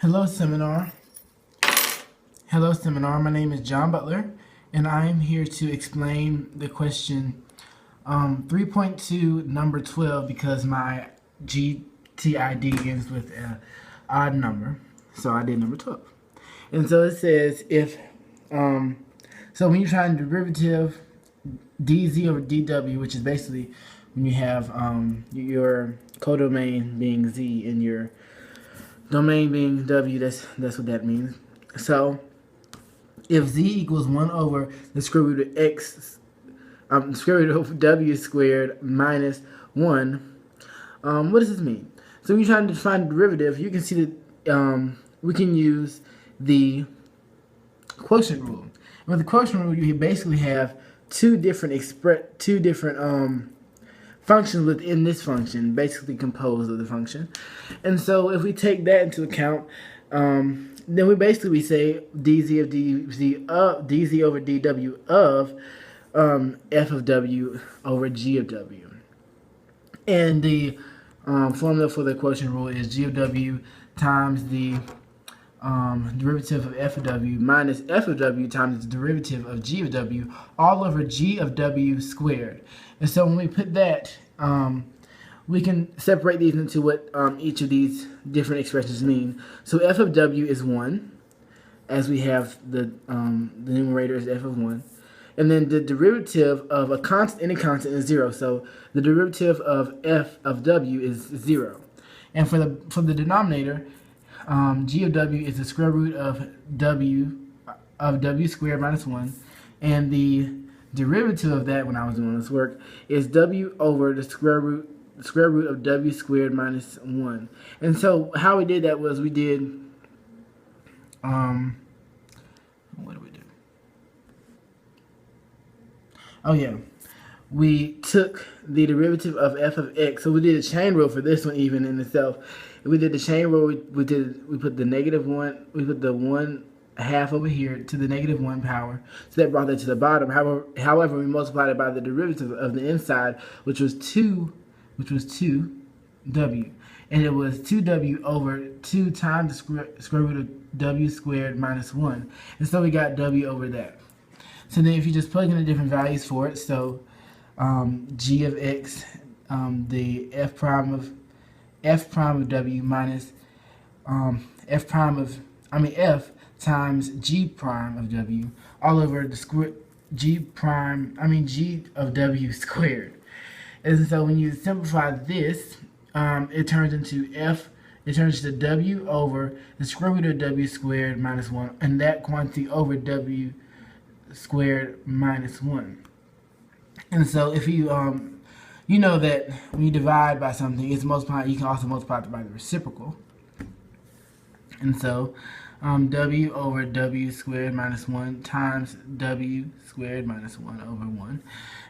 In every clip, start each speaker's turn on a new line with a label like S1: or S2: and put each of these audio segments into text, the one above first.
S1: Hello Seminar. My name is John Butler, and I am here to explain the question 3.2 number 12 because my GTID ends with an odd number, so I did number 12. And so it says if so when you're trying derivative dz over dw, which is basically when you have your codomain being z and your domain being w, that's what that means. So if z equals 1 over the square root of x, square root of w squared minus 1, what does this mean? So when you're trying to find the derivative, you can see that we can use the quotient rule. And with the quotient rule, you basically have two different functions within this function, basically composed of the function. And so if we take that into account, then we basically say dz of dz over dw of f of w over g of w. And the formula for the quotient rule is g of w times the derivative of f of w minus f of w times the derivative of g of w all over g of w squared. And so when we put that, we can separate these into what each of these different expressions mean. So f of w is 1, as we have the numerator is f of 1. And then the derivative of a constant, any constant, is 0. So the derivative of f of w is 0. And for the denominator, g of w is the square root of w squared minus 1. And the derivative of that, when I was doing this work, is w over the square root of w squared minus 1. And so how we did that was we did, what did we do? Oh yeah, we took the derivative of f of x. So we did a chain rule for this one even in itself. We did the chain rule. We put the negative 1. We put the 1 half over here to the negative 1 power. So that brought that to the bottom. However, we multiplied it by the derivative of the inside, which was 2w, and it was 2w over 2 times the square root of w squared minus 1. And so we got w over that. So then if you just plug in the different values for it, so g of x, the f prime of w minus f times g prime of w all over the g of w squared. And so when you simplify this, it turns into w over the square root of w squared minus 1, and that quantity over w squared minus 1. And so if you you know that when you divide by something, it's multiplied. You can also multiply it by the reciprocal. And so w over w squared minus 1 times w squared minus 1 over 1.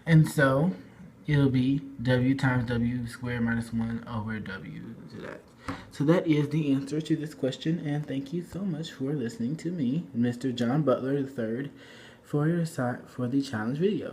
S1: And so it'll be w times w squared minus 1 over w to that. So that is the answer to this question, and thank you so much for listening to me, Mr. John Butler III, for the challenge video.